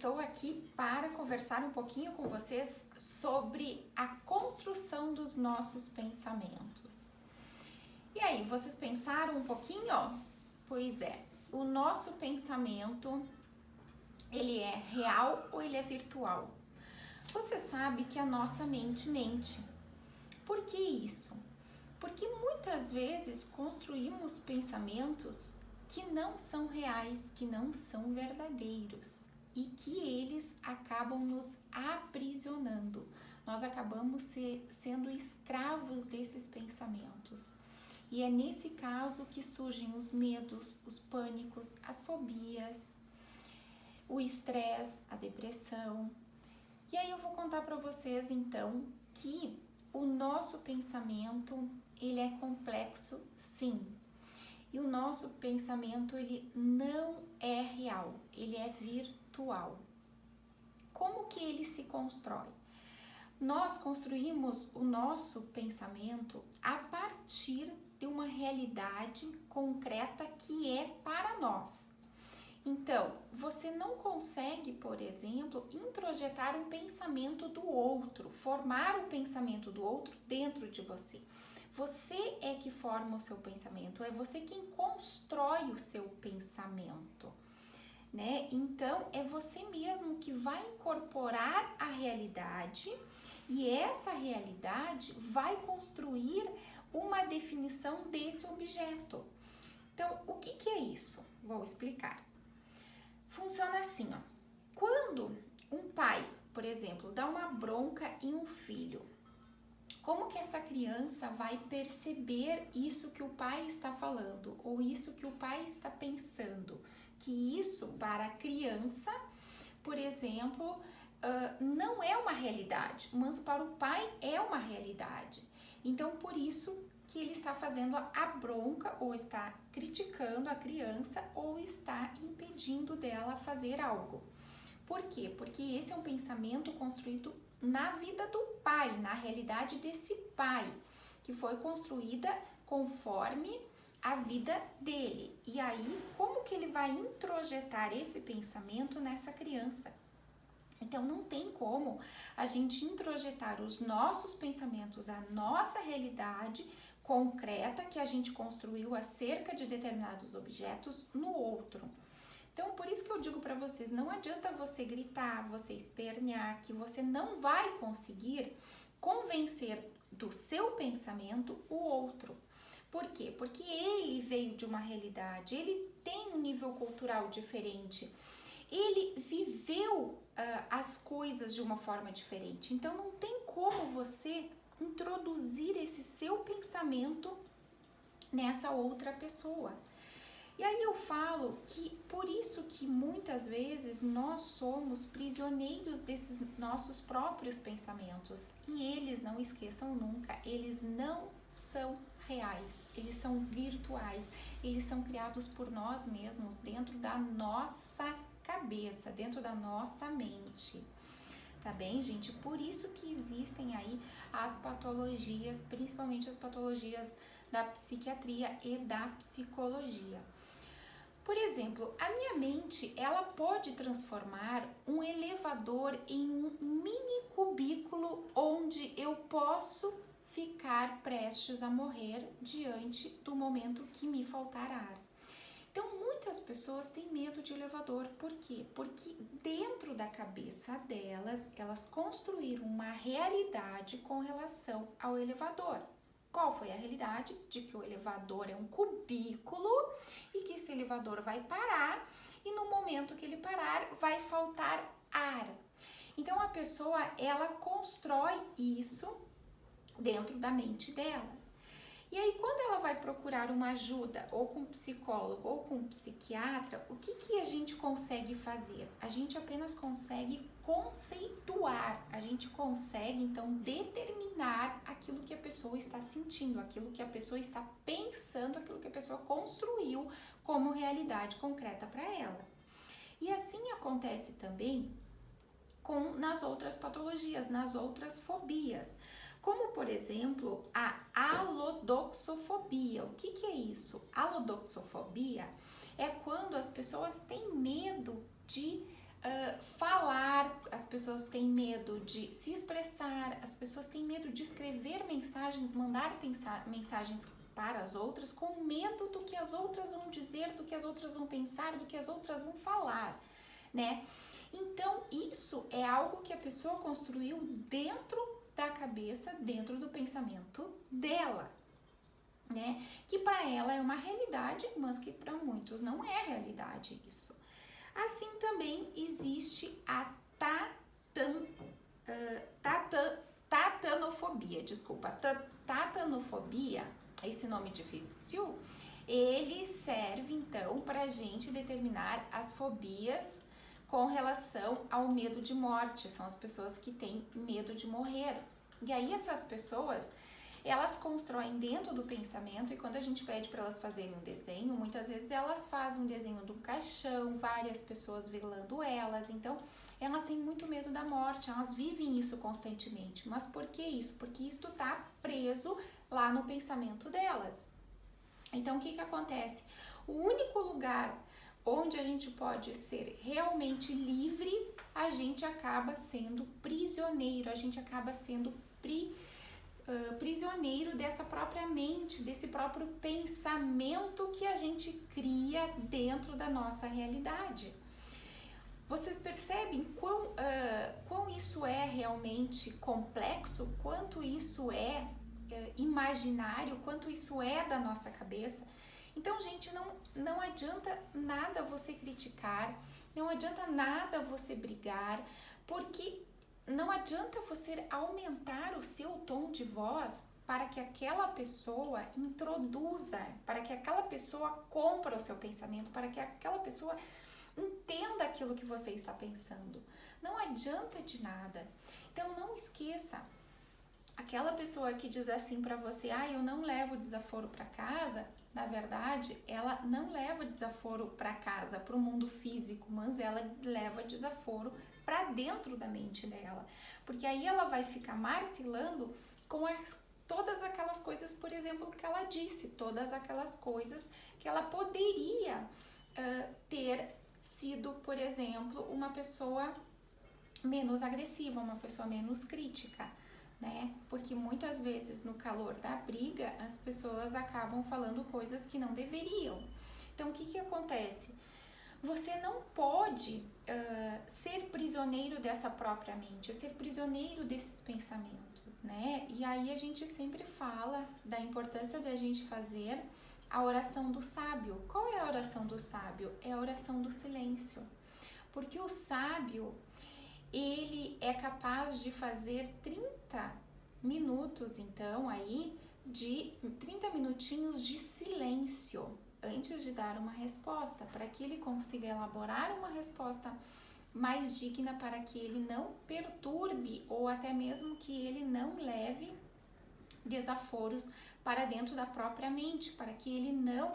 estou aqui para conversar um pouquinho com vocês sobre a construção dos nossos pensamentos. E aí, vocês pensaram um pouquinho? Pois é, o nosso pensamento, ele é real ou ele é virtual? Você sabe que a nossa mente mente. Por que isso? Porque muitas vezes construímos pensamentos que não são reais, que não são verdadeiros e que eles acabam nos aprisionando. Nós acabamos sendo escravos desses pensamentos. E é nesse caso que surgem os medos, os pânicos, as fobias, o estresse, a depressão. E aí eu vou contar para vocês então que o nosso pensamento, ele é complexo, sim. E o nosso pensamento, ele não é real, ele é virtual. Como que ele se constrói? Nós construímos o nosso pensamento a partir de uma realidade concreta que é para nós. Então, você não consegue, por exemplo, introjetar um pensamento do outro, formar o pensamento do outro dentro de você. Você é que forma o seu pensamento, é você quem constrói o seu pensamento, né? Então, é você mesmo que vai incorporar a realidade e essa realidade vai construir uma definição desse objeto. Então, o que é isso? Vou explicar. Funciona assim, ó. Quando um pai, por exemplo, dá uma bronca em um filho, como que essa criança vai perceber isso que o pai está falando ou isso que o pai está pensando? Que isso para a criança, por exemplo, não é uma realidade, mas para o pai é uma realidade. Então, por isso que ele está fazendo a bronca ou está criticando a criança ou está impedindo dela fazer algo. Por quê? Porque esse é um pensamento construído na vida do pai, na realidade desse pai, que foi construída conforme a vida dele. E aí, como que ele vai introjetar esse pensamento nessa criança? Então, não tem como a gente introjetar os nossos pensamentos, a nossa realidade concreta que a gente construiu acerca de determinados objetos no outro. Então, por isso que eu digo para vocês, não adianta você gritar, você espernear, que você não vai conseguir convencer do seu pensamento o outro. Por quê? Porque ele veio de uma realidade, ele tem um nível cultural diferente, ele viveu as coisas de uma forma diferente. Então, não tem como você introduzir esse seu pensamento nessa outra pessoa. E aí eu falo que por isso que muitas vezes nós somos prisioneiros desses nossos próprios pensamentos. E eles, não esqueçam nunca, eles não são reais, eles são virtuais, eles são criados por nós mesmos dentro da nossa cabeça, dentro da nossa mente. Tá bem, gente? Por isso que existem aí as patologias, principalmente as patologias da psiquiatria e da psicologia. Por exemplo, a minha mente, ela pode transformar um elevador em um mini cubículo onde eu posso ficar prestes a morrer diante do momento que me faltar ar. Então, muitas pessoas têm medo de elevador. Por quê? Porque dentro da cabeça delas, elas construíram uma realidade com relação ao elevador. Qual foi a realidade? De que o elevador é um cubículo e que esse elevador vai parar e no momento que ele parar vai faltar ar. Então a pessoa, ela constrói isso dentro da mente dela. E aí quando ela vai procurar uma ajuda ou com um psicólogo ou com um psiquiatra, o que a gente consegue fazer? A gente apenas consegue conceituar, a gente consegue então determinar aquilo que a pessoa está sentindo, aquilo que a pessoa está pensando, aquilo que a pessoa construiu como realidade concreta para ela. E assim acontece também nas outras patologias, nas outras fobias. Como, por exemplo, a alodoxofobia. O que é isso? Alodoxofobia é quando as pessoas têm medo de falar, as pessoas têm medo de se expressar, as pessoas têm medo de escrever mensagens, mandar mensagens para as outras, com medo do que as outras vão dizer, do que as outras vão pensar, do que as outras vão falar, né? Então, isso é algo que a pessoa construiu dentro da cabeça, dentro do pensamento dela, né? Que para ela é uma realidade, mas que para muitos não é realidade isso. Assim também existe a tatanofobia, tatanofobia, esse nome difícil, ele serve então para a gente determinar as fobias com relação ao medo de morte, são as pessoas que têm medo de morrer. E aí essas pessoas, elas constroem dentro do pensamento, e quando a gente pede para elas fazerem um desenho, muitas vezes elas fazem um desenho de um caixão, várias pessoas velando elas, então elas têm muito medo da morte, elas vivem isso constantemente. Mas por que isso? Porque isso está preso lá no pensamento delas. Então o que acontece? O único lugar onde a gente pode ser realmente livre, a gente acaba sendo prisioneiro, a gente acaba sendo prisioneiro dessa própria mente, desse próprio pensamento que a gente cria dentro da nossa realidade. Vocês percebem quão isso é realmente complexo, quanto isso é imaginário, quanto isso é da nossa cabeça? Então, gente, não adianta nada você criticar, não adianta nada você brigar, porque não adianta você aumentar o seu tom de voz para que aquela pessoa introduza, para que aquela pessoa compre o seu pensamento, para que aquela pessoa entenda aquilo que você está pensando. Não adianta de nada. Então, não esqueça, aquela pessoa que diz assim para você, eu não levo desaforo para casa, na verdade, ela não leva desaforo para casa, para o mundo físico, mas ela leva desaforo para dentro da mente dela. Porque aí ela vai ficar martelando com todas aquelas coisas, por exemplo, que ela disse, todas aquelas coisas que ela poderia ter sido, por exemplo, uma pessoa menos agressiva, uma pessoa menos crítica, né? Porque muitas vezes no calor da briga as pessoas acabam falando coisas que não deveriam. Então o que acontece? Você não pode ser prisioneiro dessa própria mente, ser prisioneiro desses pensamentos, né? E aí a gente sempre fala da importância de a gente fazer a oração do sábio. Qual é a oração do sábio? É a oração do silêncio. Porque o sábio, ele é capaz de fazer 30 minutos, então, aí, de 30 minutinhos de silêncio antes de dar uma resposta, para que ele consiga elaborar uma resposta mais digna, para que ele não perturbe ou até mesmo que ele não leve desaforos para dentro da própria mente, para que ele não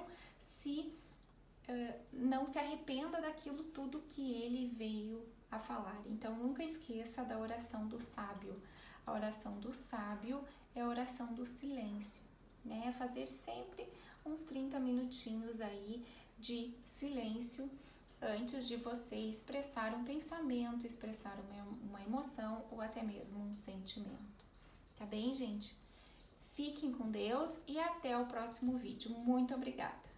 se arrependa daquilo tudo que ele veio a falar. Então, nunca esqueça da oração do sábio. A oração do sábio é a oração do silêncio, né? Fazer sempre uns 30 minutinhos aí de silêncio antes de você expressar um pensamento, expressar uma emoção ou até mesmo um sentimento. Tá bem, gente? Fiquem com Deus e até o próximo vídeo. Muito obrigada!